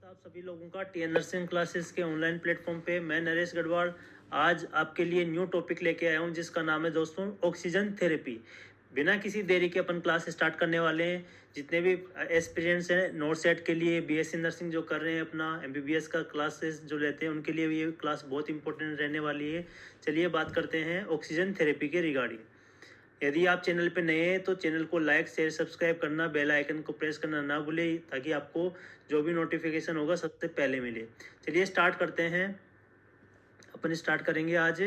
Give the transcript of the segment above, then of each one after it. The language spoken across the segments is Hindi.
आप सभी लोगों का टीएन नर्सिंग क्लासेस के ऑनलाइन प्लेटफॉर्म पे मैं नरेश गढ़वाल आज आपके लिए न्यू टॉपिक लेके आया हूँ जिसका नाम है दोस्तों ऑक्सीजन थेरेपी। बिना किसी देरी के अपन क्लास स्टार्ट करने वाले हैं। जितने भी एस्पिरेंट्स हैं नोट सेट के लिए बीएससी नर्सिंग जो कर रहे हैं अपना एमबीबीएस का क्लासेस जो लेते हैं उनके लिए भी ये क्लास बहुत इंपॉर्टेंट रहने वाली है। चलिए बात करते हैं ऑक्सीजन थेरेपी के रिगार्डिंग। यदि आप चैनल पे नए हैं तो चैनल को लाइक शेयर सब्सक्राइब करना, बेल आइकन को प्रेस करना ना भूलें ताकि आपको जो भी नोटिफिकेशन होगा सबसे पहले मिले। चलिए स्टार्ट करते हैं। अपन स्टार्ट करेंगे आज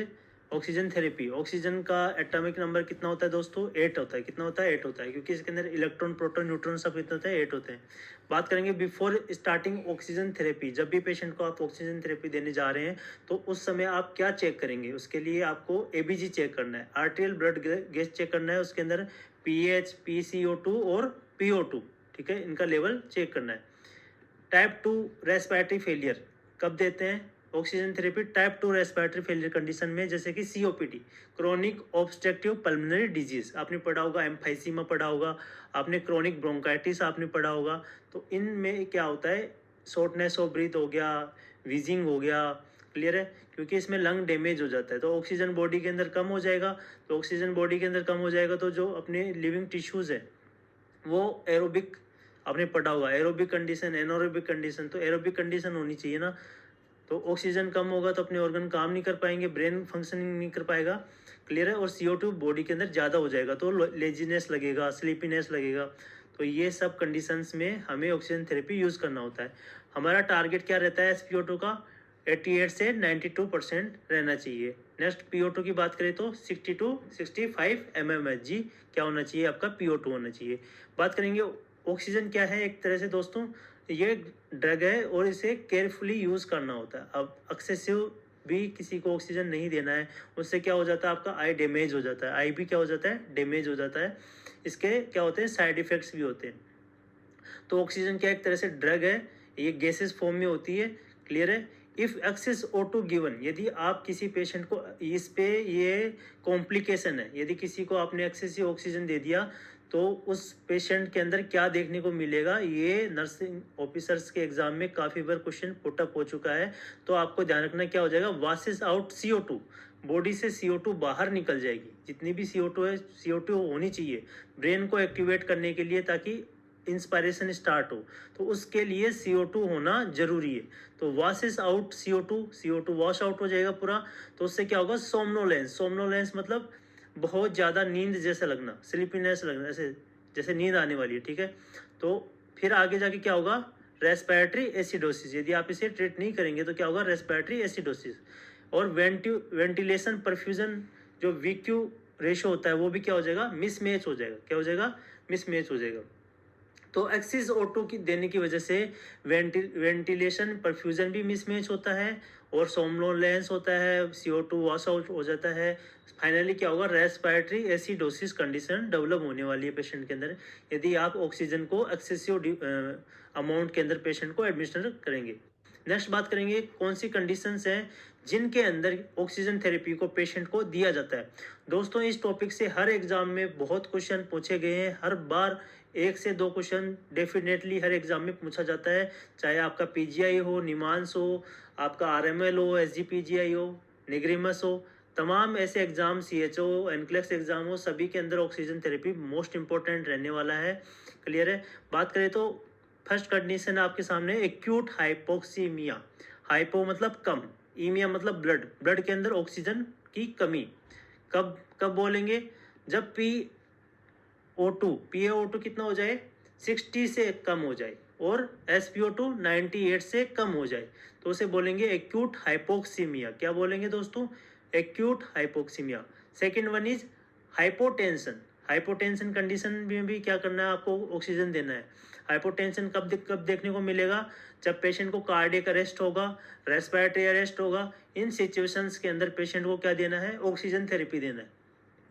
ऑक्सीजन थेरेपी। ऑक्सीजन का एटॉमिक नंबर कितना होता है दोस्तों? 8 होता है। कितना होता है? 8 होता है, क्योंकि इसके अंदर इलेक्ट्रॉन प्रोटॉन न्यूट्रॉन सब कितने होते हैं? 8 होते हैं। बात करेंगे बिफोर स्टार्टिंग ऑक्सीजन थेरेपी। जब भी पेशेंट को आप ऑक्सीजन थेरेपी देने जा रहे हैं तो उस समय आप क्या चेक करेंगे? उसके लिए आपको एबीजी चेक करना है, आर्टेरियल ब्लड गैस चेक करना है। उसके अंदर पीएच, पीसीओ2 और पीओ2, ठीक है, इनका लेवल चेक करना है। टाइप 2 रेस्पिरेटरी फेलियर कब देते हैं oxygen therapy? Type 2 respiratory failure condition में, जैसे कि COPD, chronic obstructive pulmonary disease आपने पढ़ा होगा, एम्फाइसीमा पढ़ा होगा आपने, क्रोनिक ब्रोंकाइटिस आपने पढ़ा होगा। तो इनमें क्या होता है? शॉर्टनेस ऑफ ब्रीथ हो गया, वीजिंग हो गया, क्लियर है, क्योंकि इसमें लंग डैमेज हो जाता है तो ऑक्सीजन बॉडी के अंदर कम हो जाएगा। तो ऑक्सीजन बॉडी के अंदर कम हो जाएगा तो जो अपने लिविंग टिश्यूज है वो एरोबिक, आपने पढ़ा होगा एरोबिक कंडीशन, एनोरोबिक कंडीशन, तो एरोबिक कंडीशन होनी चाहिए ना। तो ऑक्सीजन कम होगा तो अपने ऑर्गन काम नहीं कर पाएंगे, ब्रेन फंक्शनिंग नहीं कर पाएगा, क्लियर है, और CO2 बॉडी के अंदर ज़्यादा हो जाएगा तो लेजीनेस लगेगा, स्लीपीनेस लगेगा। तो ये सब कंडीशंस में हमें ऑक्सीजन थेरेपी यूज़ करना होता है। हमारा टारगेट क्या रहता है SpO2 का? 88 से 92% रहना चाहिए। नेक्स्ट PO2 की बात करें तो 60 to 65 mmHg क्या होना चाहिए? आपका PO2 होना चाहिए। बात करेंगे ऑक्सीजन क्या है एक तरह से दोस्तों, ये ड्रग है और इसे केयरफुली यूज़ करना होता है। अब एक्सेसिव भी किसी को ऑक्सीजन नहीं देना है, उससे क्या हो जाता है? आपका आई डैमेज हो जाता है, आई भी क्या हो जाता है? डैमेज हो जाता है। इसके क्या होते हैं? साइड इफ़ेक्ट्स भी होते हैं। तो ऑक्सीजन क्या एक तरह से ड्रग है, ये गैसेस फॉर्म में होती है, क्लियर है। इफ़ एक्सेस O2 गिवन, यदि आप किसी पेशेंट को, इस पे ये कॉम्प्लिकेशन है, यदि किसी को आपने एक्सेसिव ऑक्सीजन दे दिया तो उस पेशेंट के अंदर क्या देखने को मिलेगा? ये नर्सिंग ऑफिसर्स के एग्जाम में काफ़ी बार क्वेश्चन पुटअप हो चुका है। तो आपको ध्यान रखना क्या हो जाएगा? वासेस आउट CO2, बॉडी से CO2 बाहर निकल जाएगी। जितनी भी CO2 है, CO2 होनी चाहिए ब्रेन को एक्टिवेट करने के लिए ताकि इंस्पायरेशन स्टार्ट हो, तो उसके लिए CO2 होना जरूरी है। तो vases out CO2 wash out हो जाएगा पूरा। तो उससे क्या होगा? सोमनोलेंस, सोमनोलेंस मतलब बहुत ज़्यादा नींद जैसा लगना, स्लीपीनेस लगना, ऐसे जैसे नींद आने वाली है, ठीक है। तो फिर आगे जाके क्या होगा? Respiratory acidosis. यदि आप इसे ट्रीट नहीं करेंगे तो क्या होगा? Respiratory acidosis. और वेंटिलेशन परफ्यूजन जो VQ रेशो होता है वो भी क्या हो जाएगा? मिसमैच हो जाएगा। क्या हो जाएगा? मिसमैच हो जाएगा। तो एक्सिस O2 की देने की वजह से वेंटिलेशन परफ्यूजन भी मिसमैच होता है और सोमनोलेंस होता है, CO2 वॉश आउट हो जाता है। फाइनली क्या होगा? रेस्पिरेटरी एसिडोसिस कंडीशन डेवलप होने वाली है पेशेंट के अंदर, यदि आप ऑक्सीजन को एक्सेसिव अमाउंट के अंदर पेशेंट को एडमिनिस्टर करेंगे। नेक्स्ट बात करेंगे कौन सी कंडीशंस हैं जिनके अंदर ऑक्सीजन थेरेपी को पेशेंट को दिया जाता है। दोस्तों इस टॉपिक से हर एग्जाम में बहुत क्वेश्चन पूछे गए हैं, हर बार 1 से 2 क्वेश्चन डेफिनेटली हर एग्जाम में पूछा जाता है, चाहे आपका PGI हो, निमांस हो, आपका RML हो, SGPGI हो, निग्रिमस हो, तमाम ऐसे एग्जाम, CHO, NCLEX एग्जाम हो, सभी के अंदर ऑक्सीजन थेरेपी मोस्ट इंपॉर्टेंट रहने वाला है, क्लियर है। बात करें तो फर्स्ट कंडीशन आपके सामने एक्यूट हाइपोक्सीमिया। हाइपो मतलब कम, ईमिया मतलब ब्लड, ब्लड के अंदर ऑक्सीजन की कमी। कब कब बोलेंगे? जब PaO2 कितना हो जाए? 60 से कम हो जाए और SpO2 98 से कम हो जाए तो उसे बोलेंगे एक्यूट हाइपोक्सीमिया। क्या बोलेंगे दोस्तों? Acute hypoxaemia. Second one is hypotension. Hypotension condition में भी क्या करना है? आपको ऑक्सीजन देना है। हाइपोटेंशन कब देखने को मिलेगा? जब पेशेंट को कार्डियक अरेस्ट होगा, रेस्पिरेटरी अरेस्ट होगा, इन सिचुएशंस के अंदर पेशेंट को क्या देना है? ऑक्सीजन थेरेपी देना है।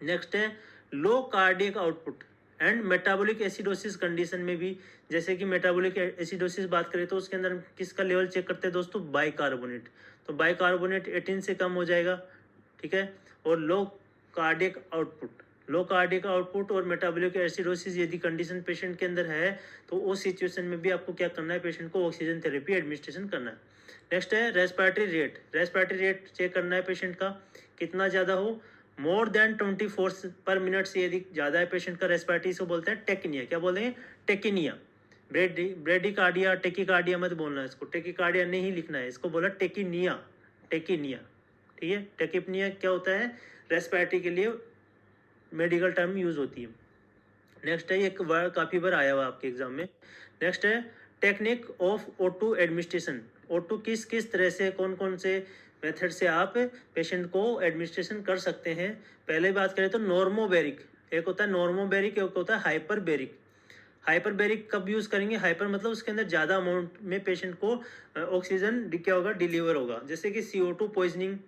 नेक्स्ट है low cardiac output and metabolic acidosis condition में भी, जैसे कि मेटाबॉलिक एसिडोसिस बात करें तो उसके अंदर किसका लेवल चेक करते हैं दोस्तों? बाइकार्बोनेट। तो बाइकार्बोनेट 18 से कम हो जाएगा, ठीक है। और लो कार्डियक आउटपुट, लो कार्डियक आउटपुट और मेटाबॉलिक एसिडोसिस यदि कंडीशन पेशेंट के अंदर है तो उस सिचुएशन में भी आपको क्या करना है, पेशेंट को ऑक्सीजन थेरेपी एडमिनिस्ट्रेशन करना है। नेक्स्ट है respiratory rate. Respiratory rate check करना है पेशेंट का कितना ज़्यादा हो, मोर देन 24 पर मिनट से यदि ज़्यादा है पेशेंट का रेस्पिरेटरी, इसको बोलते हैं टेकिनिया। क्या बोलते हैं? टेकिनिया। ब्रेडिकार्डिया टेकिकार्डिया मत बोलना है, इसको टेकिकार्डिया नहीं लिखना है, इसको बोला टेकिनिया। टेकिनिया, ठीक है। टेकिपनिया क्या होता है? रेस्पिरेटरी के लिए मेडिकल टर्म यूज होती है। नेक्स्ट है, एक वर्ड काफ़ी बार आया हुआ आपके एग्जाम में। नेक्स्ट है technique of O2 administration. O2 किस किस तरह से, कौन कौन से मेथड से आप पेशेंट को एडमिनिस्ट्रेशन कर सकते हैं। पहले बात करें तो नॉर्मोबेरिक, एक होता है नॉर्मोबेरिक, एक होता है हाइपरबेरिक। हाइपरबेरिक कब यूज़ करेंगे? हाइपर मतलब उसके अंदर ज़्यादा अमाउंट में पेशेंट को ऑक्सीजन क्या होगा, डिलीवर होगा, जैसे कि CO2 पॉइजनिंग,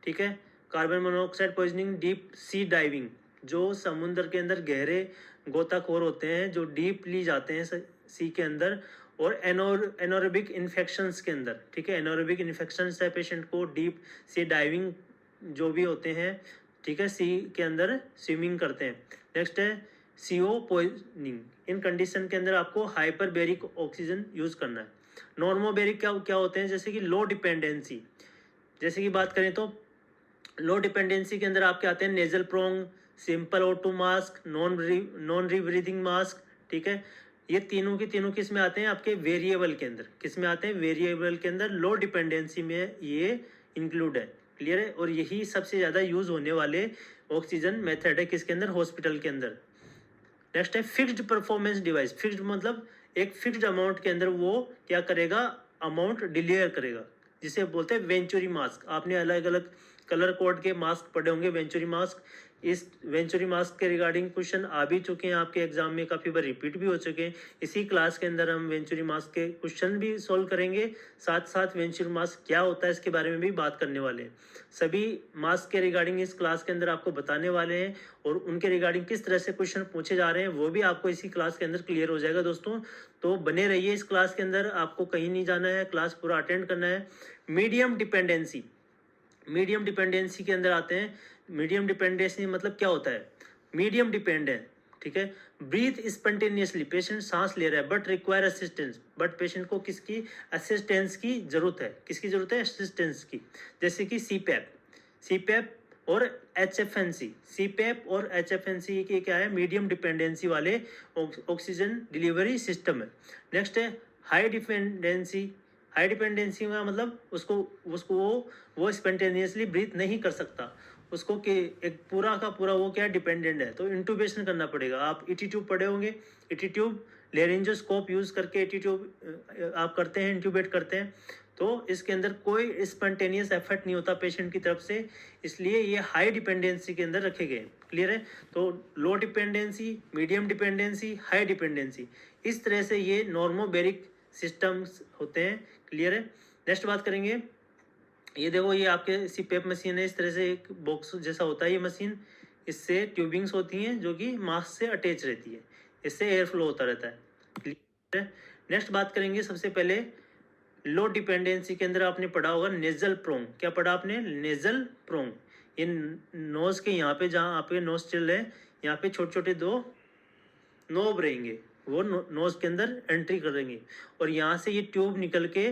ठीक है, carbon monoxide poisoning, deep sea diving, जो समुद्र के अंदर गहरे गोताखोर होते हैं जो डीपली जाते हैं सी के अंदर, और एनोरेबिक इन्फेक्शंस के अंदर, ठीक है, एनोरेबिक इन्फेक्शंस है पेशेंट को डीप सी डाइविंग जो भी होते हैं, ठीक है, सी के अंदर स्विमिंग करते हैं। नेक्स्ट है CO पॉइजनिंग। इन कंडीशन के अंदर आपको हाइपरबेरिक ऑक्सीजन यूज़ करना है। नॉर्मोबेरिक क्या क्या होते हैं? जैसे कि लो डिपेंडेंसी, जैसे कि बात करें तो लो डिपेंडेंसी के अंदर आपके आते हैं nasal prong, simple O2 mask, non rebreathing mask, ठीक है। ये तीनों के तीनों किस में आते हैं? आपके वेरिएबल के अंदर। किस में आते हैं? वेरिएबल के अंदर। लो डिपेंडेंसी में ये इंक्लूड है, क्लियर है। और यही सबसे ज़्यादा यूज होने वाले ऑक्सीजन मेथड है किसके अंदर? हॉस्पिटल के अंदर। नेक्स्ट है फिक्स्ड परफॉर्मेंस डिवाइस। फिक्स्ड मतलब एक फिक्स्ड अमाउंट के अंदर वो क्या करेगा, अमाउंट डिलीवर करेगा, जिसे बोलते हैं वेंचुरी मास्क। आपने अलग अलग कलर कोड के मास्क पढ़े होंगे, वेंचुरी मास्क। इस वेंचुरी मास्क के रिगार्डिंग क्वेश्चन आ भी चुके हैं आपके एग्जाम में, काफ़ी बार रिपीट भी हो चुके हैं। इसी क्लास के अंदर हम वेंचुरी मास्क के क्वेश्चन भी सॉल्व करेंगे, साथ साथ वेंचुरी मास्क क्या होता है इसके बारे में भी बात करने वाले हैं। सभी मास्क के रिगार्डिंग इस क्लास के अंदर आपको बताने वाले हैं, और उनके रिगार्डिंग किस तरह से क्वेश्चन पूछे जा रहे हैं वो भी आपको इसी क्लास के अंदर क्लियर हो जाएगा दोस्तों। तो बने रहिए इस क्लास के अंदर, आपको कहीं नहीं जाना है, क्लास पूरा अटेंड करना है। मीडियम डिपेंडेंसी, मीडियम डिपेंडेंसी के अंदर आते हैं। मीडियम डिपेंडेंसी मतलब क्या होता है? मीडियम डिपेंडेंट, ठीक है, ब्रीथ स्पॉन्टेनियसली, पेशेंट सांस ले रहा है but require assistance, but patient को किसकी असिस्टेंस की जरूरत है? किसकी जरूरत है? असिस्टेंस की। जैसे कि सीपैप और HFNC। सीपैप और HFNC के क्या है? मीडियम डिपेंडेंसी वाले ऑक्सीजन डिलीवरी सिस्टम है। नेक्स्ट है हाई डिपेंडेंसी। हाई डिपेंडेंसी में मतलब उसको उसको वो स्पॉन्टेनियसली ब्रीथ नहीं कर सकता, उसको कि एक पूरा का पूरा वो क्या डिपेंडेंट है, तो इंटूबेशन करना पड़ेगा। आप ET ट्यूब पढ़े होंगे, ET ट्यूब लेरेंजोस्कोप यूज करके ET ट्यूब आप करते हैं, इंट्यूबेट करते हैं, तो इसके अंदर कोई स्पॉन्टेनियस एफर्ट नहीं होता पेशेंट की तरफ से, इसलिए ये हाई डिपेंडेंसी के अंदर रखे गए। क्लियर है? तो लो dependency, medium dependency, high dependency, इस तरह से ये नॉर्मोबेरिक सिस्टम्स होते हैं। क्लियर है? नेक्स्ट बात करेंगे, ये देखो ये आपके सीपैप मशीन है, इस तरह से एक बॉक्स जैसा होता है ये मशीन, इससे ट्यूबिंग्स होती हैं जो कि मास्क से अटैच रहती है, इससे एयर फ्लो होता रहता है। क्लियर है? नेक्स्ट बात करेंगे, सबसे पहले लो डिपेंडेंसी के अंदर आपने पढ़ा होगा नेजल प्रोंग। क्या पढ़ा आपने? Nasal prong. ये नोज के यहाँ पे, जहाँ आपके नोस्ट्रिल है, यहाँ पे छोटे छोटे दो नोब रहेंगे, वो नोज के अंदर एंट्री करेंगे, और यहाँ से ये ट्यूब निकल के,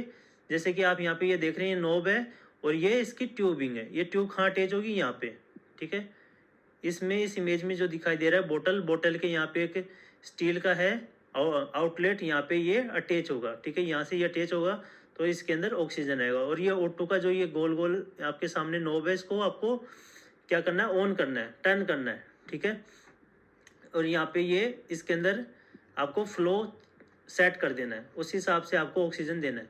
जैसे कि आप यहाँ पे ये देख रहे हैं, ये नोब है और ये इसकी ट्यूबिंग है। ये ट्यूब कहाँ अटैच होगी? यहाँ पे, ठीक है। इसमें इस इमेज में जो दिखाई दे रहा है बोतल के यहाँ पे एक स्टील का है आउटलेट, यहाँ पे ये अटैच होगा, ठीक है, यहाँ से ये अटैच होगा, तो इसके अंदर ऑक्सीजन आएगा। और ये O2 का जो ये गोल गोल आपके सामने नोब है, इसको आपको क्या करना है? ऑन करना है, टर्न करना है, ठीक है। और यहाँ पे ये इसके अंदर आपको फ्लो सेट कर देना है, उस हिसाब से आपको ऑक्सीजन देना है।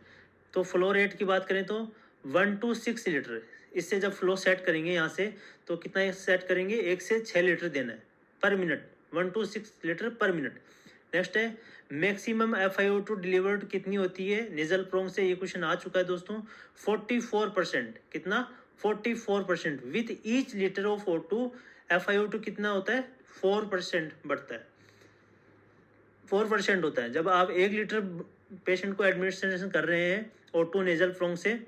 तो फ्लो रेट की बात करें तो 1 to 6 लीटर, इससे जब फ्लो सेट करेंगे यहाँ से, तो कितना सेट करेंगे? 1 से 6 लीटर देना है पर minute, 1 to 6 litre per minute. Next है मैक्सिमम FiO2 डिलीवर्ड कितनी होती है नेजल प्रोंग से? ये क्वेश्चन आ चुका है दोस्तों। 44%। कितना? 44%। With each litre of O2 FiO2 कितना होता है? 4% बढ़ता है, 4% होता है। जब आप 1 लीटर पेशेंट को एडमिनिस्ट्रेशन कर रहे हैं O2 नेजल प्रोंग से,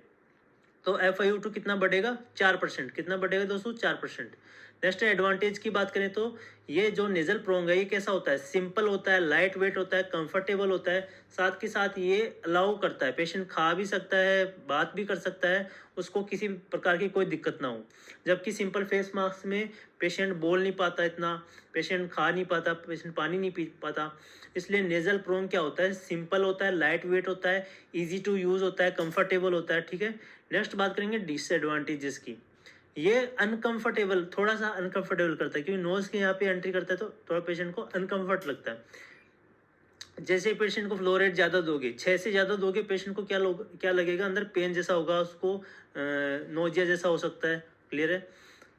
तो FiO2 कितना बढ़ेगा? 4%। कितना बढ़ेगा दोस्तों? 4%। नेक्स्ट एडवांटेज की बात करें तो ये जो नेजल प्रोंग है ये कैसा होता है, सिंपल होता है, लाइट वेट होता है, कंफर्टेबल होता है, साथ के साथ ये अलाउ करता है, पेशेंट खा भी सकता है, बात भी कर सकता है, उसको किसी प्रकार की कोई दिक्कत ना हो। जबकि सिंपल फेस मास्क में पेशेंट बोल नहीं पाता इतना, पेशेंट खा नहीं पाता, पेशेंट पानी नहीं पी पाता। इसलिए नेजल प्रोंग क्या होता है, सिंपल होता है, लाइट वेट होता है, ईजी टू यूज़ होता है, कंफर्टेबल होता है। ठीक है, नेक्स्ट बात करेंगे डिसएडवांटेजेस की। ये अनकंफर्टेबल, थोड़ा सा अनकंफर्टेबल करता है, क्योंकि नोज के यहाँ पे एंट्री करता है तो थोड़ा पेशेंट को अनकंफर्ट लगता है। जैसे पेशेंट को फ्लो रेट ज़्यादा दोगे, 6 से ज़्यादा दोगे, पेशेंट को क्या लगेगा, अंदर पेन जैसा होगा, उसको नोजिया जैसा हो सकता है। क्लियर है,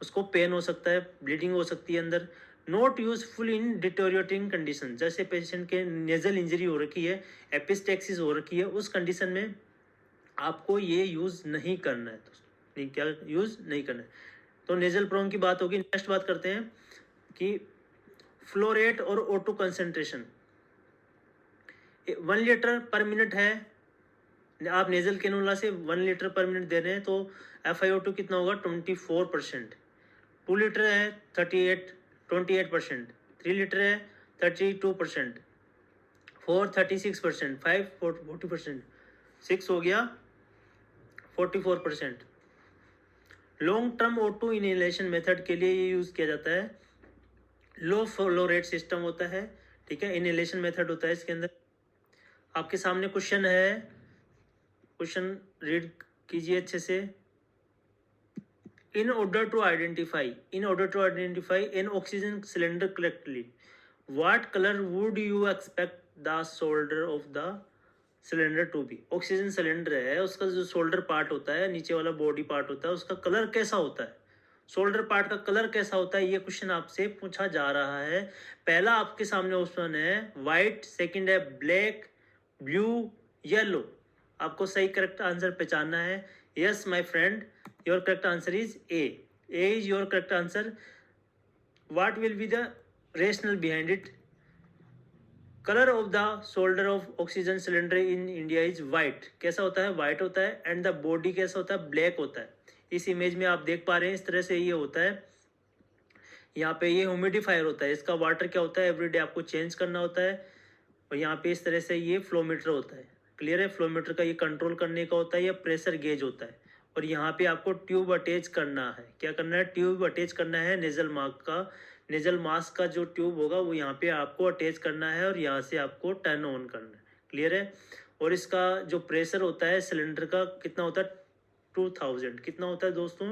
उसको पेन हो सकता है, ब्लीडिंग हो सकती है अंदर। Not useful in deteriorating condition, जैसे पेशेंट के नेजल इंजरी हो रखी है, एपिस्टेक्सिस हो रखी है, उस कंडीशन में आपको ये यूज़ नहीं करना है दोस्तों, नहीं, क्या यूज़ नहीं करना है। तो नेजल प्रोंग की बात होगी। नेक्स्ट बात करते हैं कि फ्लो रेट और O2 concentration. 1 litre per minute है, आप नेजल कैनुला से 1 लीटर पर मिनट दे रहे हैं तो FiO2 कितना होगा, 24%। 2 लीटर है 28%, 3 लीटर है 32%, 4 36%, 5 40%, 6 हो गया 44%। Long term O2 inhalation method के लिए ये यूज़ किया जाता है। लो फ्लो रेट सिस्टम होता है, ठीक है, इनहेलेशन मेथड होता है इसके अंदर। आपके सामने क्वेश्चन है, क्वेश्चन रीड कीजिए अच्छे से। In order to identify an oxygen cylinder correctly, what color would you expect the shoulder of the cylinder to be? Oxygen cylinder है, उसका जो शोल्डर पार्ट होता है, नीचे वाला बॉडी पार्ट होता है, उसका कलर कैसा होता है, शोल्डर पार्ट का कलर कैसा होता है, ये क्वेश्चन आपसे पूछा जा रहा है। पहला आपके सामने ऑप्शन है वाइट, सेकंड है ब्लैक, ब्लू, येलो। आपको सही करेक्ट आंसर पहचानना है। Yes my friend, your correct answer is a is your correct answer. What will be the rational behind it? Colour of the shoulder of oxygen cylinder in India is white. कैसा होता है, वाइट होता है। एंड द बॉडी कैसा होता है, ब्लैक होता है। इस इमेज में आप देख पा रहे हैं, इस तरह से ये होता है। यहाँ पे ये ह्यूमिडिफायर होता है, इसका वाटर क्या होता है, एवरीडे आपको चेंज करना होता है। और यहाँ पे इस तरह से ये फ्लोमीटर होता है। क्लियर है, फ्लोमीटर का ये कंट्रोल करने का होता है, या प्रेशर गेज होता है। और यहाँ पे आपको ट्यूब अटैच करना है। क्या करना है, ट्यूब अटैच करना है नेजल मास्क का। नेजल मास्क का जो ट्यूब होगा वो यहाँ पे आपको अटैच करना है और यहाँ से आपको टर्न ऑन करना है। क्लियर है। और इसका जो प्रेशर होता है सिलेंडर का कितना होता है, 2000। कितना होता है दोस्तों,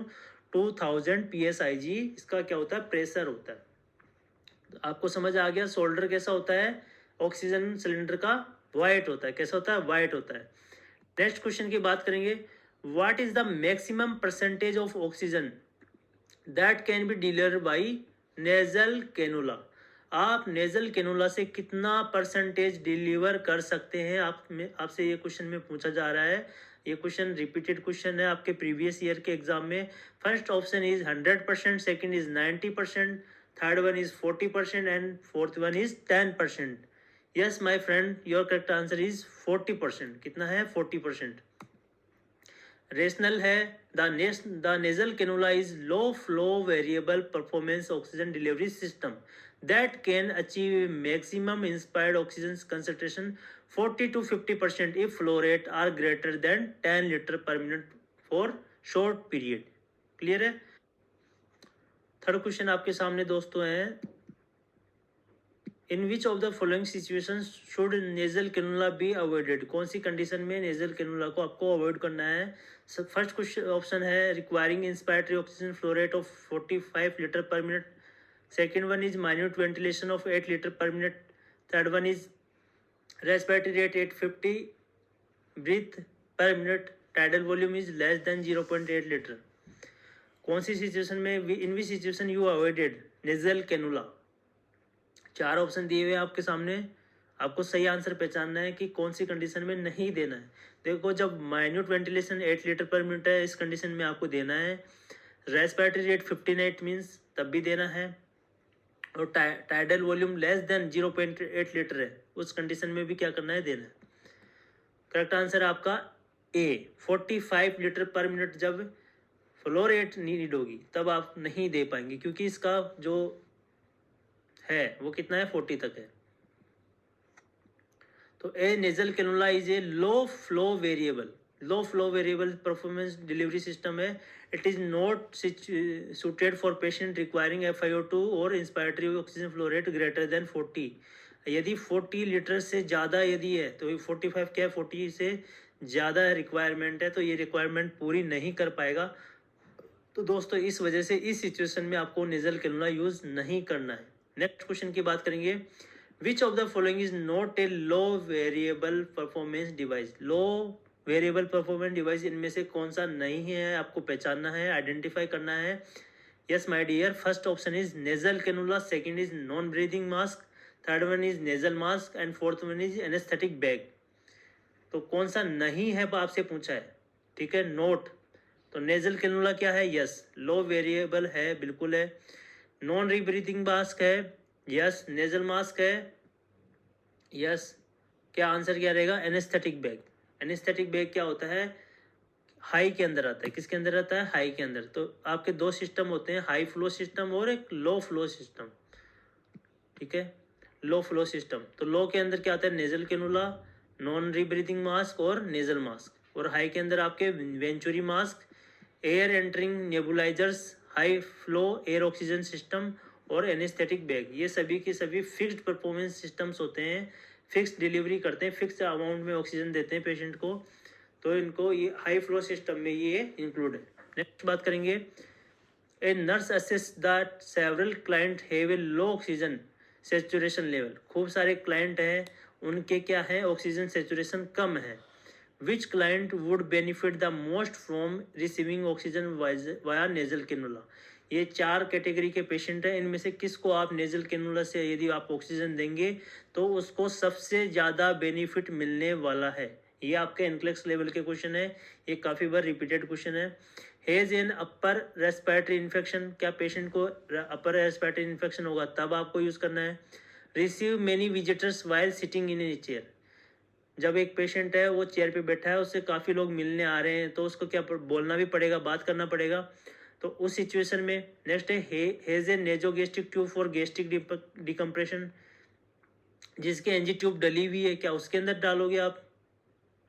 2000 PSIG इसका क्या होता है, प्रेशर होता है। आपको समझ आ गया। शोल्डर कैसा होता है, ऑक्सीजन सिलेंडर का वाइट होता है। कैसा होता है, वाइट होता है। नेक्स्ट क्वेश्चन की बात करेंगे। What is the maximum percentage of oxygen that can be deliver by nasal cannula? आप नेजल कैनुला से कितना परसेंटेज डिलीवर कर सकते हैं, आपसे ये क्वेश्चन में पूछा जा रहा है। ये क्वेश्चन रिपीटेड क्वेश्चन है आपके प्रीवियस ईयर के एग्जाम में। First option is 100%, second is 90%, third one is 40% and fourth one is 10%। Yes my friend, your correct answer is 40%। कितना है, 40%। रेशनल है, the nasal cannula is low flow variable performance oxygen delivery system that can achieve maximum inspired oxygen concentration 40 to 50% if flow rate are greater than 10 litre per minute for short period. Clear है। थर्ड क्वेश्चन आपके सामने दोस्तों है, in which of the following situations should nasal cannula be avoided? कौन सी कंडीशन में नेजल कैनुला को आपको अवॉइड करना है? फर्स्ट क्वेश्चन ऑप्शन है requiring inspiratory oxygen flow rate of 45 litre per minute, second one is minute ventilation of 8 litre per minute, third one is respiratory rate 850 breathe per minute, tidal volume is less than 0.8 litre. कौन सी सिचुएशन में, in which situation you avoided nasal cannula? चार ऑप्शन दिए हुए आपके सामने, आपको सही आंसर पहचानना है कि कौन सी कंडीशन में नहीं देना है। देखो, जब minute ventilation 8 litre per minute है, इस कंडीशन में आपको देना है। रेस्पिरेटरी रेट 59 मीन्स तब भी देना है। और tidal volume less than 0.8 litre है, उस कंडीशन में भी क्या करना है, देना है। करेक्ट आंसर आपका ए 45 लीटर पर मिनट जब फ्लो रेट नीड होगी तब आप नहीं दे पाएंगे, क्योंकि इसका जो है वो कितना है 40 तक है। तो a nasal cannula is a low flow variable performance delivery system है। It is not suited for patient requiring FiO2 और inspiratory oxygen flow rate greater than 40। यदि 40 लीटर से ज़्यादा यदि है तो 45 क्या है, 40 से ज़्यादा रिक्वायरमेंट है तो ये रिक्वायरमेंट पूरी नहीं कर पाएगा। तो दोस्तों इस वजह से इस सिचुएशन में आपको नेजल कैनुला यूज़ नहीं करना है। नेक्स्ट क्वेश्चन की बात करेंगे, विच of the following is not a low variable performance device. Low variable performance device इनमें से कौन सा नहीं है, आपको पहचानना है, आइडेंटिफाई करना है। Yes my dear, first option is nasal cannula, second is non breathing mask, third one is nasal mask and fourth one is anaesthetic bag. तो कौन सा नहीं है आपसे पूछा है, ठीक है, नोट। तो नेजल कैनुला क्या है, यस लो वेरिएबल है, बिल्कुल है। नॉन रीब्रीथिंग मास्क है, यस। नेजल मास्क है, यस। क्या आंसर क्या रहेगा, एनेस्थेटिक बैग। एनेस्थेटिक बैग क्या होता है, हाई के अंदर आता है। किसके अंदर आता है, हाई के अंदर। तो आपके दो सिस्टम होते हैं, हाई फ्लो सिस्टम और एक लो फ्लो सिस्टम, ठीक है, लो फ्लो सिस्टम। तो लो के अंदर क्या आता है, nasal cannula, non rebreathing mask और नेजल मास्क। और हाई के अंदर आपके Venturi mask, air entering nebulizers, high flow air oxygen system और एनेस्थेटिक बैग। ये सभी के सभी फिक्स्ड परफॉर्मेंस सिस्टम्स होते हैं, फिक्स डिलीवरी करते हैं, फिक्स अमाउंट में ऑक्सीजन देते हैं पेशेंट को। तो इनको ये हाई फ्लो सिस्टम में ये इंक्लूड है। नेक्स्ट बात करेंगे, a nurse assess that several client have a low oxygen saturation level. खूब सारे क्लाइंट हैं, उनके क्या है, ऑक्सीजन सेचुरेशन कम है। Which client would benefit the most from receiving oxygen via nasal cannula. ये चार कैटेगरी के पेशेंट हैं, इनमें से किसको आप नेजल कैनुला से यदि आप ऑक्सीजन देंगे तो उसको सबसे ज़्यादा बेनिफिट मिलने वाला है। ये आपके एनक्लेक्स लेवल के क्वेश्चन है, ये काफ़ी बार रिपीटेड क्वेश्चन है। हेज इन अपर रेस्पिरेटरी इन्फेक्शन, क्या पेशेंट को अपर रेस्पिरेटरी इन्फेक्शन होगा तब आपको यूज़ करना है। Receive many visitors while sitting in a chair, जब एक पेशेंट है वो चेयर पे बैठा है, उससे काफ़ी लोग मिलने आ रहे हैं तो उसको क्या बोलना भी पड़ेगा, बात करना पड़ेगा। तो उस सिचुएशन में नेक्स्ट है has a nasogastric tube for gastric decompression, जिसके एनजी ट्यूब डली हुई है, क्या उसके अंदर डालोगे आप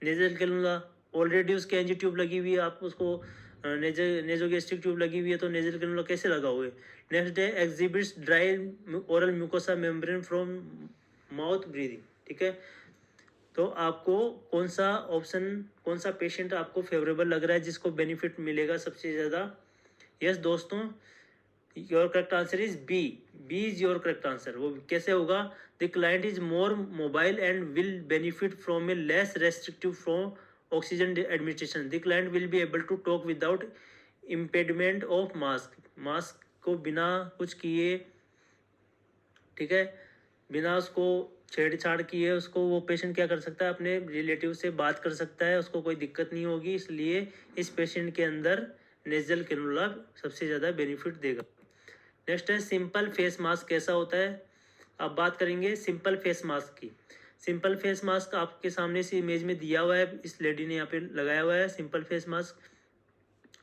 नेजल कैनुला। ऑलरेडी उसके एनजी ट्यूब लगी हुई है, आप उसको नेजोगेस्ट्रिक ट्यूब लगी हुई है तो नेजल कैनुला कैसे लगाओगे। नेक्स्ट है exhibits dry oral mucosa membrane from mouth breathing, ठीक है। तो आपको कौन सा ऑप्शन, कौन सा पेशेंट आपको फेवरेबल लग रहा है, जिसको बेनिफिट मिलेगा सबसे ज़्यादा। यस दोस्तों, your correct answer is B. B is your correct answer. वो कैसे होगा, the client is more mobile and will benefit from a less restrictive from oxygen administration. The client will be able to talk without impediment of mask. Mask को बिना कुछ किए, ठीक है, बिना उसको छेड़छाड़ किए उसको वो पेशेंट क्या कर सकता है, अपने रिलेटिव से बात कर सकता है, उसको कोई दिक्कत नहीं होगी। इसलिए इस पेशेंट के अंदर नेजल कैनुला सबसे ज़्यादा बेनिफिट देगा। नेक्स्ट है सिंपल फेस मास्क कैसा होता है। अब बात करेंगे सिंपल फेस मास्क की। सिंपल फेस मास्क आपके सामने से इमेज में दिया हुआ है, इस लेडी ने यहाँ पे लगाया हुआ है सिंपल फेस मास्क।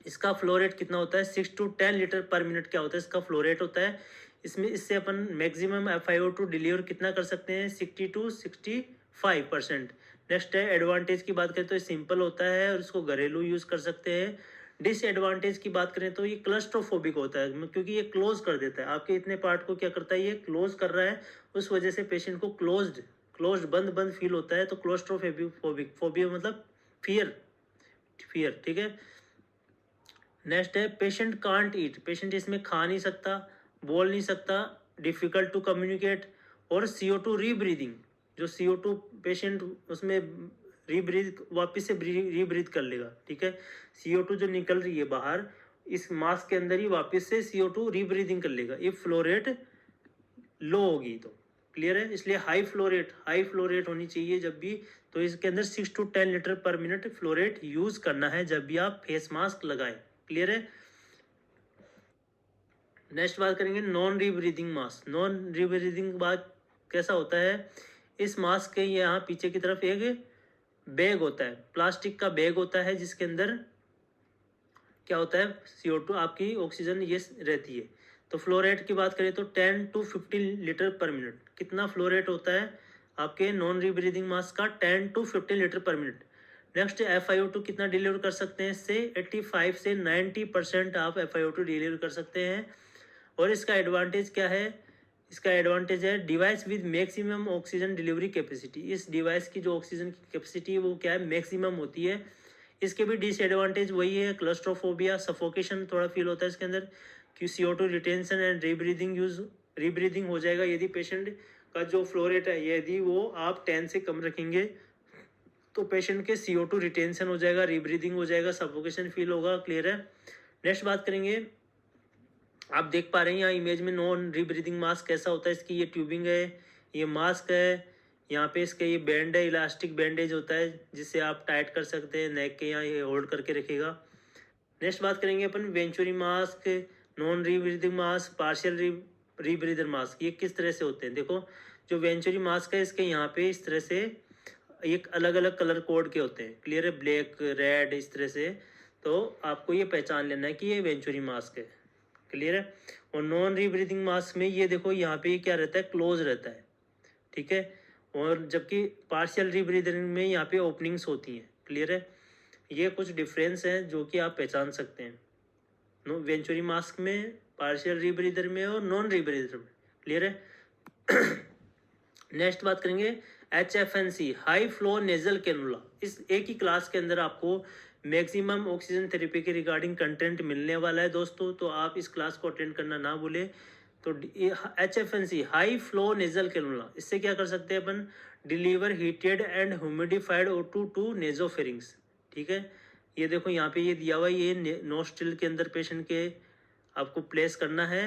इसका फ्लो रेट कितना होता है, 6 to 10 लीटर पर मिनट क्या होता है, इसका फ्लो रेट होता है। इसमें इससे अपन मैक्सिमम FiO2 डिलीवर कितना कर सकते हैं, 60 to 65%। नेक्स्ट है एडवांटेज की बात करें तो ये सिंपल होता है और इसको घरेलू यूज़ कर सकते हैं। डिसएडवांटेज की बात करें तो ये क्लस्ट्रोफोबिक होता है, क्योंकि ये क्लोज कर देता है आपके इतने पार्ट को, क्या करता है ये क्लोज कर रहा है, उस वजह से पेशेंट को क्लोज्ड बंद बंद फील होता है। तो क्लोस्ट्रोफोबिक, फोबिया मतलब फियर, ठीक है। नेक्स्ट है पेशेंट कांट ईट, पेशेंट इसमें खा नहीं सकता, बोल नहीं सकता, डिफ़िकल्ट टू कम्युनिकेट। और CO2 रीब्रीदिंग, जो CO2 पेशेंट उसमें रीब्रीथ वापस से रीब्रीथ कर लेगा, ठीक है। CO2 जो निकल रही है बाहर इस मास्क के अंदर ही वापस से CO2 रीब्रीदिंग कर लेगा, ये फ्लो रेट लो होगी तो। क्लियर है, इसलिए हाई फ्लो रेट होनी चाहिए जब भी। तो इसके अंदर 6 to 10 litre per minute flow rate use करना है जब भी आप फेस मास्क लगाएं। क्लियर है। नेक्स्ट बात करेंगे non rebreathing mask. Non rebreathing बात कैसा होता है, इस मास्क के यहाँ पीछे की तरफ एक बैग होता है, प्लास्टिक का बैग होता है, जिसके अंदर क्या होता है, CO2 आपकी ऑक्सीजन ये रहती है। तो फ्लो रेट की बात करें तो 10 to 15 लीटर पर मिनट, कितना फ्लो रेट होता है आपके नॉन रीब्रीदिंग मास का, 10 to 15 litre per minute. Next FiO2 कितना डिलीवर कर सकते हैं, इससे 85 से 90% आप FiO2 डिलीवर कर सकते हैं। और इसका एडवांटेज क्या है, इसका एडवांटेज है device with maximum oxygen delivery capacity. इस डिवाइस की जो ऑक्सीजन की कैपेसिटी है वो क्या है, मैक्सिमम होती है। इसके भी डिसएडवांटेज वही है, क्लस्ट्रोफोबिया, सफोकेशन थोड़ा फील होता है इसके अंदर, कि CO2 रिटेंशन एंड रीब्रीदिंग हो जाएगा यदि पेशेंट का जो फ्लो रेट है यदि वो आप 10 से कम रखेंगे तो पेशेंट के CO2 रिटेंशन हो जाएगा, रीब्रीदिंग हो जाएगा, सफोकेशन फील होगा। क्लियर है। नेक्स्ट बात करेंगे, आप देख पा रहे हैं यहाँ इमेज में नॉन रीब्रीदिंग मास्क कैसा होता है। इसकी ये ट्यूबिंग है, ये मास्क है, यहाँ पे इसका ये बैंड है, इलास्टिक बैंडेज होता है जिससे आप टाइट कर सकते हैं नेक के यहाँ, ये होल्ड करके रखेगा। नेक्स्ट बात करेंगे अपन venturi mask, non rebreathing mask, partial rebreather mask, ये किस तरह से होते हैं। देखो जो वेंचुरी मास्क है इसके यहाँ पे इस तरह से एक अलग अलग कलर कोड के होते हैं। क्लियर है, ब्लैक, रेड, इस तरह से। तो आपको ये पहचान लेना है कि ये वेंचुरी मास्क है। क्लियर है। और नॉन रीब्रीदिंग मास्क में ये देखो यहाँ पे क्या रहता है, क्लोज रहता है। ठीक है। और जबकि पार्शियल रीब्रीदिंग में यहाँ पे ओपनिंग्स होती हैं। क्लियर है। ये कुछ डिफरेंस हैं जो कि आप पहचान सकते हैं वेंचुरी मास्क में, पार्शियल रीब्रीदर में और नॉन रीब्रीदर में। क्लियर है। नेक्स्ट बात करेंगे HFNC, high flow nasal cannula. इस एक ही क्लास के अंदर आपको मैक्सिमम ऑक्सीजन थेरेपी के रिगार्डिंग कंटेंट मिलने वाला है दोस्तों, तो आप इस क्लास को अटेंड करना ना भूलें। तो HFNC, high flow nasal cannula, इससे क्या कर सकते हैं अपन, deliver heated and humidified O2 to nasopharynx. ठीक है। ये देखो यहाँ पे ये दिया हुआ है, ये नोस्ट्रिल के अंदर पेशेंट के आपको प्लेस करना है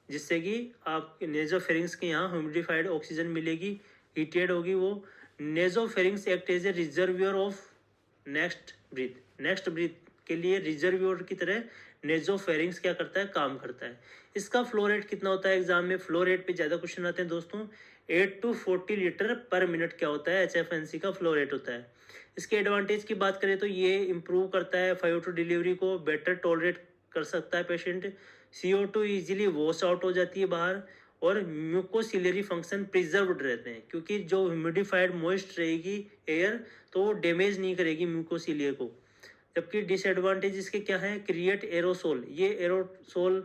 जिससे कि आप नेजोफेरिंग्स के यहाँ ह्यूमिडिफाइड ऑक्सीजन मिलेगी, हीटेड होगी वो। Nasopharynx act as a reservoir of next breath के लिए रिजर्वियर की तरह नेजोफेरिंग्स क्या करता है, काम करता है। इसका फ्लो रेट कितना होता है, एग्जाम में फ्लो रेट पे ज़्यादा क्वेश्चन आते हैं दोस्तों। 8 to 40 लीटर पर मिनट क्या होता है, HFNC का फ्लो रेट होता है। इसके एडवांटेज की बात करें तो ये इम्प्रूव करता है FiO2 डिलीवरी को, बेटर टॉलरेट कर सकता है patient, CO2 easily wash out हो जाती है बाहर, और म्यूकोसिलरी फंक्शन प्रिजर्व्ड रहते हैं क्योंकि जो ह्यूमिडिफाइड मॉइस्ट रहेगी एयर तो वो डैमेज नहीं करेगी म्यूकोसिलियर को। जबकि डिसएडवांटेज इसके क्या है, क्रिएट एरोसोल, ये एरोसोल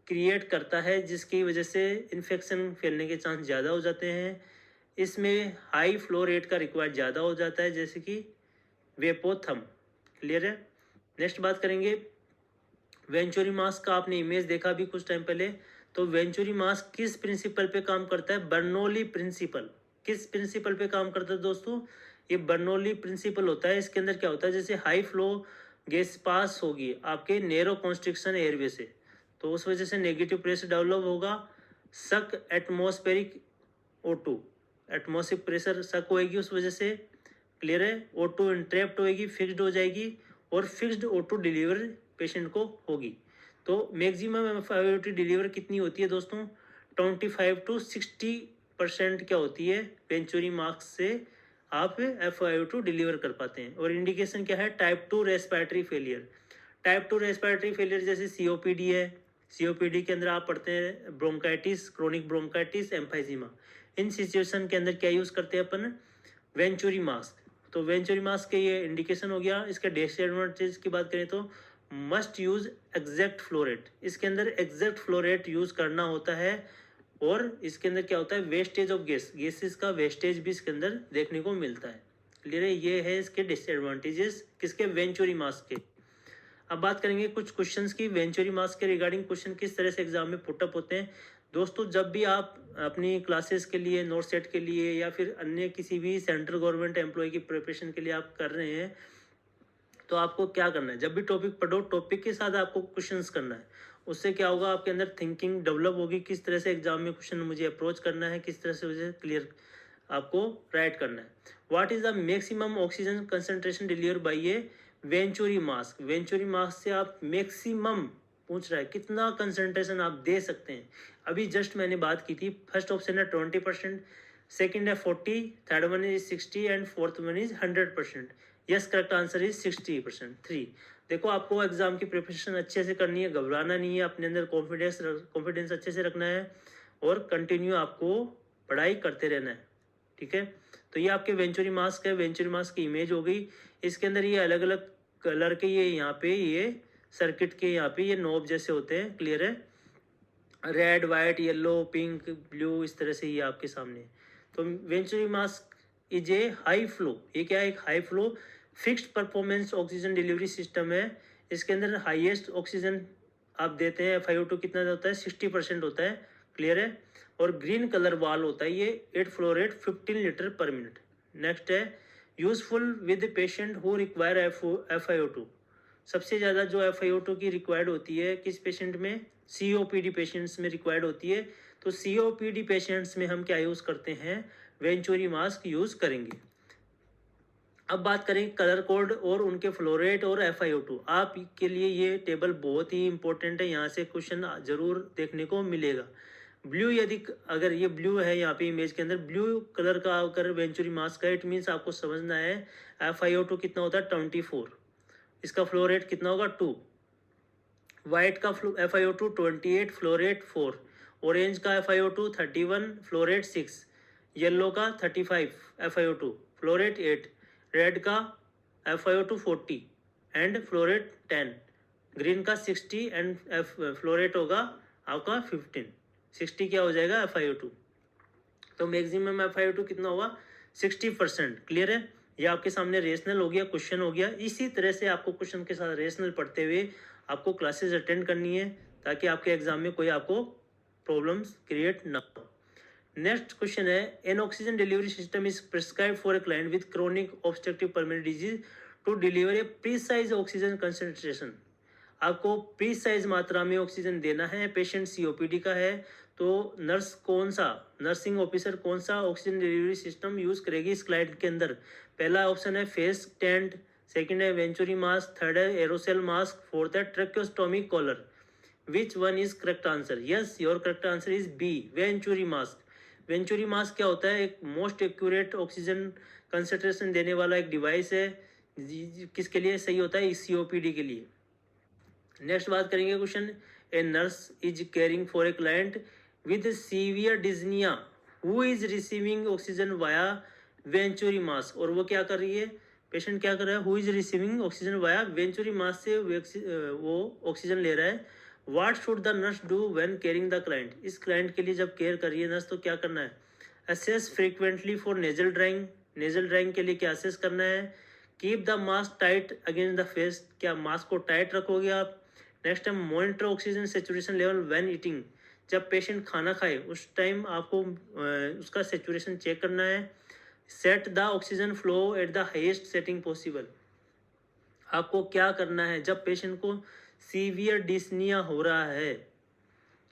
क्रिएट करता है जिसकी वजह से इन्फेक्शन फैलने के चांस ज़्यादा हो जाते हैं। इसमें हाई फ्लो रेट का रिक्वायर्ड ज़्यादा हो जाता है जैसे कि वेपोथम। क्लियर है। नेक्स्ट बात करेंगे वेंचुरी मास्क का, आपने इमेज देखा भी कुछ टाइम पहले। तो वेंचुरी मास्क किस प्रिंसिपल पे काम करता है, बर्नौली प्रिंसिपल। किस प्रिंसिपल पे काम करता है दोस्तों, ये बर्नौली प्रिंसिपल होता है। इसके अंदर क्या होता है, जैसे हाई फ्लो गैस पास होगी आपके नैरो कॉन्स्ट्रिक्शन एयरवे से, तो उस वजह से नेगेटिव प्रेशर डेवलप होगा। सक एटमॉस्फेरिक O2, एटमॉस्फेरिक प्रेशर सक होएगी उस वजह से। क्लियर है। O2 इंट्रैप्ट होएगी, फिक्स्ड हो जाएगी, और फिक्स्ड O2 डिलीवर पेशेंट को होगी। तो मैक्सिमम FiO2 डिलीवर कितनी होती है दोस्तों, 25 to 60% क्या होती है, वेंचुरी मास्क से आप FiO2 डिलीवर कर पाते हैं। और इंडिकेशन क्या है, type 2 respiratory failure. Type 2 respiratory failure जैसे COPD है, COPD के अंदर आप पढ़ते हैं ब्रोंकाइटिस, क्रोनिक ब्रोंकाइटिस, एम्फाइजीमा। इन सिचुएशन के अंदर क्या यूज़ करते हैं अपन, वेंचुरी मास्क। तो वेंचुरी मास्क के ये इंडिकेशन हो गया। इसके डिसएडवांटेज की बात करें तो must use exact flow rate, इसके अंदर एग्जैक्ट फ्लो रेट यूज़ करना होता है। और इसके अंदर क्या होता है, वेस्टेज ऑफ गैसेस का वेस्टेज भी इसके अंदर देखने को मिलता है। क्लियर है। ये है इसके डिसएडवांटेजेस किसके, वेंचुरी मास्क के। अब बात करेंगे कुछ क्वेश्चंस की वेंचुरी मास्क के रिगार्डिंग, क्वेश्चन किस तरह से एग्जाम में पुटअप होते हैं। दोस्तों जब भी आप अपनी क्लासेस के लिए, नोट सेट के लिए, या फिर अन्य किसी भी सेंट्रल गवर्नमेंट एम्प्लॉय की प्रिपरेशन के लिए आप कर रहे हैं, तो आपको क्या करना है, जब भी टॉपिक पढ़ो टॉपिक के साथ आपको क्वेश्चंस करना है। उससे क्या होगा, आपके अंदर थिंकिंग डेवलप होगी, किस तरह से एग्जाम में क्वेश्चन मुझे अप्रोच करना है, किस तरह से मुझे क्लियर आपको राइट करना है। What is the maximum oxygen concentration deliver by a Venturi mask. Venturi mask से आप मैक्सिमम पूछ रहा है कितना कंसंट्रेशन आप दे सकते हैं। अभी जस्ट मैंने बात की थी, फर्स्ट ऑप्शन है 20%, सेकेंड है 40, third one is 60 and fourth one is 100%। Yes, correct answer is 60%। 3, देखो आपको एग्जाम की प्रिपरेशन अच्छे से करनी है, घबराना नहीं है, अपने अंदर कॉन्फिडेंस अच्छे से रखना है और कंटिन्यू आपको पढ़ाई करते रहना है, ठीक है। तो ये आपके वेंचुरी मास्क है, वेंचुरी मास्क की इमेज हो गई। इसके अंदर ये अलग अलग कलर के ये यहाँ पे ये सर्किट के यहाँ पे ये नॉब जैसे होते हैं, क्लियर है, red white yellow pink blue, इस तरह से ये आपके सामने। तो venturi mask is a high flow, ये क्या है, एक high flow fixed performance oxygen delivery system है। इसके अंदर हाईएस्ट ऑक्सीजन आप देते हैं, FiO2 कितना होता है, 60% होता है, क्लियर है। और ग्रीन कलर वाल होता है, ये 8 flow rate 15 litre per minute. Next है useful with patient who require FiO2, सबसे ज़्यादा जो FiO2 की रिक्वायर्ड होती है किस पेशेंट में, COPD पेशेंट्स में रिक्वायर्ड होती है। तो COPD पेशेंट्स में हम क्या यूज़ करते हैं, वेंचुरी मास्क यूज़ करेंगे। अब बात करें कलर कोड और उनके फ्लोरेट और FiO2, आप के लिए ये टेबल बहुत ही इंपॉर्टेंट है, यहाँ से क्वेश्चन जरूर देखने को मिलेगा। ब्लू, यदि अगर ये ब्लू है यहाँ पे इमेज के अंदर ब्लू कलर का अगर वेंचुरी मास्क है, इट मीन्स आपको समझना है FiO2 कितना होता है 24, इसका फ्लो रेट कितना होगा 2, वाइट का FiO2 28, फ्लो रेट 4, ऑरेंज का FiO2 31, फ्लो रेट 6, येलो का 35 FiO2, फ्लो रेट 8, रेड का FiO2 40 and flow rate 10, green का 60 एंड फ्लो रेट होगा आपका 15। 60 क्या हो जाएगा FiO2, तो मैक्सिमम FiO2 कितना होगा 60%, क्लियर है। ये आपके सामने रेशनल हो गया, क्वेश्चन हो गया। इसी तरह से आपको क्वेश्चन के साथ रेशनल पढ़ते हुए आपको क्लासेस अटेंड करनी है ताकि आपके एग्जाम में कोई आपको प्रॉब्लम्स क्रिएट ना हो। नेक्स्ट क्वेश्चन है, an oxygen delivery system is prescribe for a client with chronic obstructive pulmonary disease to deliver a precise oxygen concentration, आपको प्रीसाइज मात्रा में ऑक्सीजन देना है, पेशेंट COPD का है, तो नर्स कौन सा, नर्सिंग ऑफिसर कौन सा ऑक्सीजन डिलीवरी सिस्टम यूज़ करेगी इस क्लाइंट के अंदर। पहला ऑप्शन है फेस टेंट, सेकंड है वेंचुरी मास्क, थर्ड है एरोसेल मास्क, फोर्थ है tracheostomy collar. Which one is correct answer, yes your correct answer is B, venturi mask. Venturi mask क्या होता है, एक मोस्ट एक्यूरेट ऑक्सीजन कंसंट्रेशन देने वाला एक डिवाइस है, किसके लिए सही होता है, COPD के लिए। नेक्स्ट बात करेंगे question, A nurse is caring for a client with severe डिज्निया who is receiving oxygen via venturi mask, और वो क्या कर रही है, पेशेंट क्या कर रहा है, who is receiving oxygen via venturi mask से वो ऑक्सीजन ले रहा है। What should the nurse do when caring the client, इस क्लाइंट के लिए जब केयर कर रही है नर्स तो क्या करना है, assess frequently for nasal drawing, nasal drawing के लिए क्या असेस करना है, keep the mask tight against the face, क्या मास्क को टाइट रखोगे आप। नेक्स्ट है monitor oxygen saturation level when eating, जब पेशेंट खाना खाए उस टाइम आपको उसका सेचुरेशन चेक करना है। Set the oxygen flow at the highest setting possible, आपको क्या करना है जब पेशेंट को सीवियर डिस्निया हो रहा है,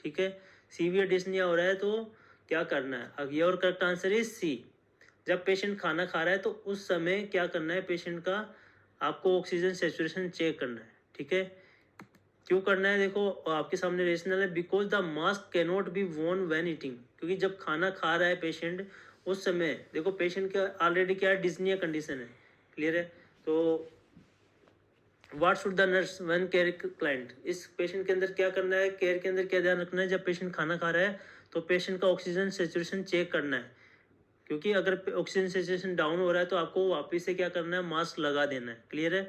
ठीक है, सीवियर डिस्निया हो रहा है तो क्या करना है। अब your correct answer is C, जब पेशेंट खाना खा रहा है तो उस समय क्या करना है, पेशेंट का आपको ऑक्सीजन सेचुरेशन चेक करना है, ठीक है। क्यों करना है, देखो आपके सामने रेशनल है, because the mask can not be वोन व्हेन ईटिंग, क्योंकि जब खाना खा रहा है पेशेंट उस समय देखो पेशेंट का ऑलरेडी क्या है, डिस्निया कंडीशन है, क्लियर है। तो what should the nurse when care client, इस पेशेंट के अंदर क्या करना है, केयर के अंदर क्या ध्यान रखना है, जब पेशेंट खाना खा रहा है तो पेशेंट का ऑक्सीजन सेचुरेशन चेक करना है, क्योंकि अगर ऑक्सीजन सेचुरेशन डाउन हो रहा है तो आपको वापस से क्या करना है, मास्क लगा देना है, क्लियर है।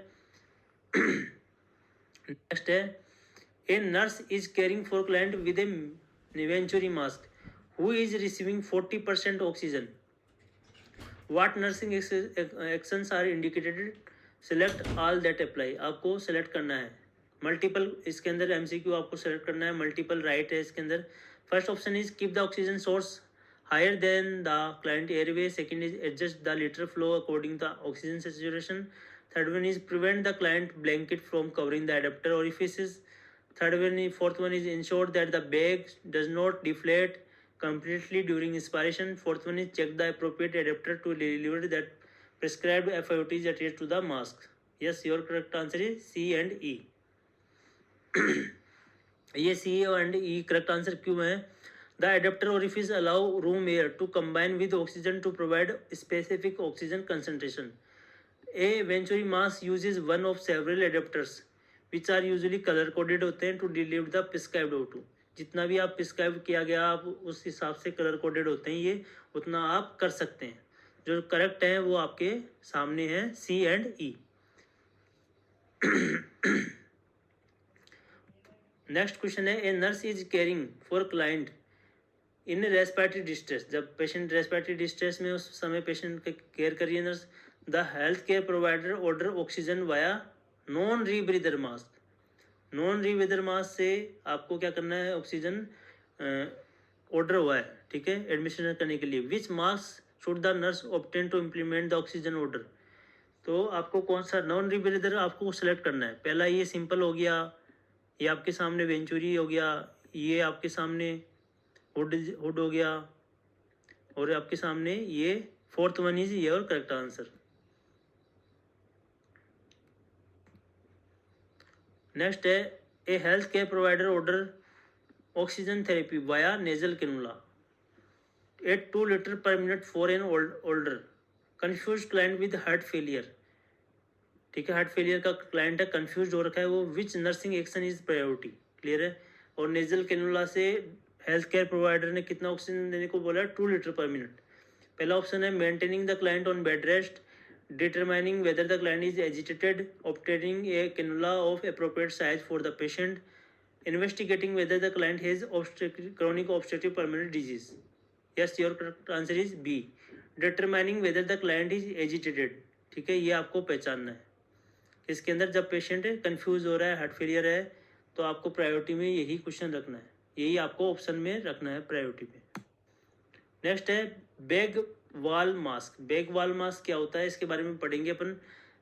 नेक्स्ट है, a nurse is caring for client with a Venturi mask who is receiving 40% oxygen, what nursing actions are indicated, select all that apply, आपको सेलेक्ट करना है मल्टीपल, इसके अंदर MCQ आपको सेलेक्ट करना है, मल्टीपल राइट है इसके अंदर। First option is keep the oxygen source higher than the client airway, second is adjust the liter flow according to the oxygen saturation, third one is prevent the client blanket from covering the adapter orifices, fourth one is ensure that the bag does not deflate completely during inspiration, fourth one is check the appropriate adapter to deliver that prescribed FiO2 is attached to the mask। yes your correct answer is C and E। ये C and E correct answer क्यों है, the adapter orifice allow room air to combine with oxygen to provide specific oxygen concentration, a Venturi mask uses one of several adapters which are usually colour coded होते हैं to deliver the prescribed O2। जितना भी आप प्रिस्क्राइब किया गया आप उस हिसाब से कलर कोडेड होते हैं, ये उतना आप कर सकते हैं। जो करेक्ट है वो आपके सामने है C and E। Next question है, a nurse is caring for client in respiratory distress. जब पेशेंट रेस्पिरेटरी डिस्ट्रेस में उस समय पेशेंट का केयर करिए nurse. The health care provider order oxygen via non rebreather mask. Non rebreather mask से आपको क्या करना है, ऑक्सीजन ऑर्डर हुआ है, ठीक है, एडमिशन करने के लिए। Which mask should the nurse obtain to implement the oxygen order. तो आपको कौन सा नॉन रीब्रीदर आपको सेलेक्ट करना है। पहला ये सिंपल हो गया, ये आपके सामने वेंचुरी हो गया, ये आपके सामने हुड हो गया, और आपके सामने ये फोर्थ वन इज ये और करेक्ट आंसर। नेक्स्ट है, a health care provider order oxygen therapy via nasal cannula at 2 litre per minute for an older confuse client with heart failure. ठीक है, हार्ट फेलियर का क्लाइंट है, कंफ्यूज हो रखा है वो। Which nursing action is priority, clear है। और नेजल कैनुला से हेल्थ केयर प्रोवाइडर ने कितना ऑक्सीजन देने को बोला है, 2 लीटर पर मिनट। पहला ऑप्शन है maintaining the client on bed rest, determining whether the client is agitated, obtaining a cannula of appropriate size for the patient, investigating whether the client has chronic obstructive pulmonary disease। Yes, your correct answer is B, determining whether the client is agitated. ठीक है, ये आपको पहचानना है। इसके अंदर जब पेशेंट कंफ्यूज हो रहा है, हार्ट फेलियर है, तो आपको प्रायोरिटी में यही क्वेश्चन रखना है, यही आपको ऑप्शन में रखना है प्रायोरिटी में। नेक्स्ट है bag valve mask. Bag valve mask क्या होता है, इसके बारे में पढ़ेंगे अपन।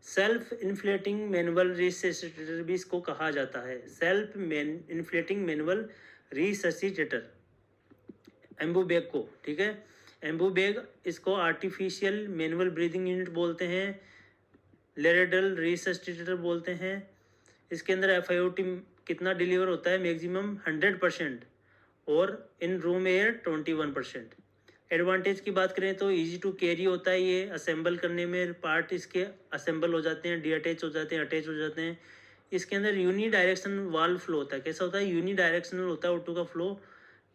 सेल्फ इन्फ्लेटिंग मैनुअल रिससिटेटर भी इसको कहा जाता है, self inflating manual resuscitator, Ambu bag को। ठीक है, एम्बू बैग, इसको आर्टिफिशियल मैनुअल ब्रीदिंग यूनिट बोलते हैं, लेरेडल रिससिटेटर बोलते हैं। इसके अंदर FiO2 कितना डिलीवर होता है, मैक्सिमम 100%, और इन रूम एयर 21%। एडवांटेज की बात करें तो इजी टू कैरी होता है, ये असेंबल करने में पार्ट इसके असेंबल हो जाते हैं, डीअटैच हो जाते हैं, अटैच हो जाते हैं। इसके अंदर यूनी डायरेक्शन वाल्व फ्लो होता है। कैसा होता है, यूनी डायरेक्शनल होता है O2 का फ्लो।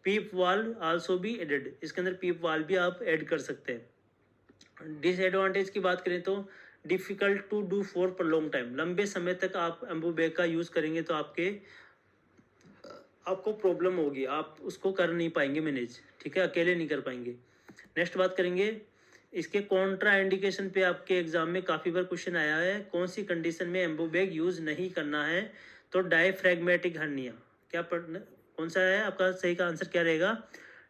पीप वाल्व आल्सो भी एडेड, इसके अंदर पीप वाल्व भी आप ऐड कर सकते हैं। डिसएडवांटेज की बात करें तो difficult to do for prong time, लंबे समय तक आप एम्बू बैग का यूज़ करेंगे तो आपको प्रॉब्लम होगी, आप उसको कर नहीं पाएंगे मैनेज। ठीक है, अकेले नहीं कर पाएंगे। नेक्स्ट बात करेंगे, इसके कॉन्ट्रा इंडिकेशन पे आपके एग्जाम में काफ़ी बार क्वेश्चन आया है, कौन सी कंडीशन में एम्बू बैग यूज़ नहीं करना है। तो डायफ्रैग्मेटिक हर्निया, क्या पढ़ना, कौन सा है आपका सही का आंसर क्या रहेगा,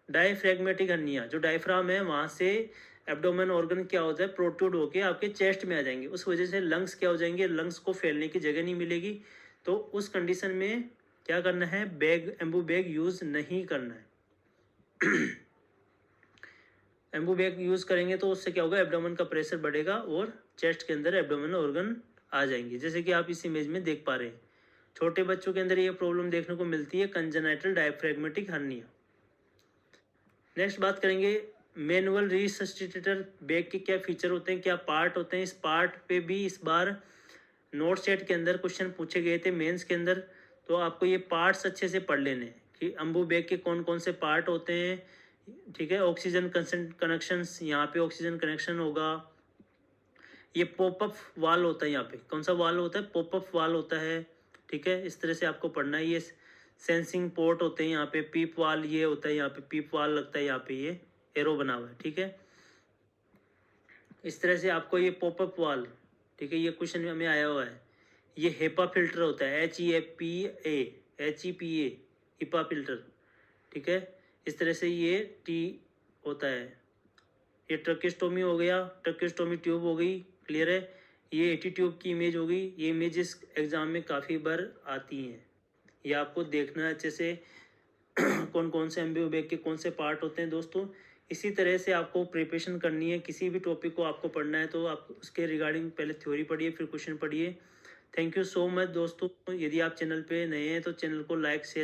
डायफ्रैग्मेटिक हर्निया। जो डायफ्राम है वहाँ से एब्डोमेन ऑर्गन क्या होता है, प्रोट्रूड होके आपके चेस्ट में आ जाएंगे, उस वजह से लंग्स क्या हो जाएंगे, लंग्स को फैलने की जगह नहीं मिलेगी। तो उस कंडीशन में क्या करना है, एम्बू बैग यूज़ नहीं करना है। एम्बू बैग यूज़ करेंगे तो उससे क्या होगा, एब्डोमेन का प्रेशर बढ़ेगा और चेस्ट के अंदर एब्डोमेन ऑर्गन आ जाएंगे, जैसे कि आप इस इमेज में देख पा रहे हैं। छोटे बच्चों के अंदर ये प्रॉब्लम देखने को मिलती है, कंजेनाइटल डायफ्रैग्मेटिक हर्निया। नेक्स्ट बात करेंगे, मैनुअल रिससिटेटर बैग के क्या फीचर होते हैं, क्या पार्ट होते हैं। इस पार्ट पे भी इस बार नोट सेट के अंदर क्वेश्चन पूछे गए थे मेंस के अंदर, तो आपको ये पार्ट्स अच्छे से पढ़ लेने कि एम्बू बैग के कौन कौन से पार्ट होते हैं। ठीक है, ऑक्सीजन कनेक्शंस, यहाँ पे ऑक्सीजन कनेक्शन होगा। ये पॉपअप वाल होता है, यहाँ पे कौन सा वाल होता है, पॉपअप वाल होता है। ठीक है, इस तरह से आपको पढ़ना है। ये सेंसिंग पोर्ट होते हैं, यहाँ पे पीप वाल ये होता है, यहाँ पे पीप वाल लगता है, यहाँ पे ये एरो बना हुआ है। ठीक है, इस तरह से आपको ये पॉपअप वाल, ठीक है, ये क्वेश्चन में आया हुआ है। ये हेपा फिल्टर होता है, HEPA हिपा फिल्टर। ठीक है, इस तरह से ये टी होता है। ये ट्रकिस्टोमी हो गया, ट्रकिस्टोमी ट्यूब हो गई, क्लियर है। ये एटी ट्यूब की इमेज हो गई, ये इमेजेस एग्जाम में काफ़ी बार आती हैं, ये आपको देखना है अच्छे से। कौन कौन से एम्बू बैग के कौन से पार्ट होते हैं दोस्तों। इसी तरह से आपको प्रिपरेशन करनी है, किसी भी टॉपिक को आपको पढ़ना है तो आप उसके रिगार्डिंग पहले थ्योरी पढ़िए, फिर क्वेश्चन पढ़िए। थैंक यू सो मच दोस्तों। यदि आप चैनल पे नए हैं तो चैनल को लाइक शेयर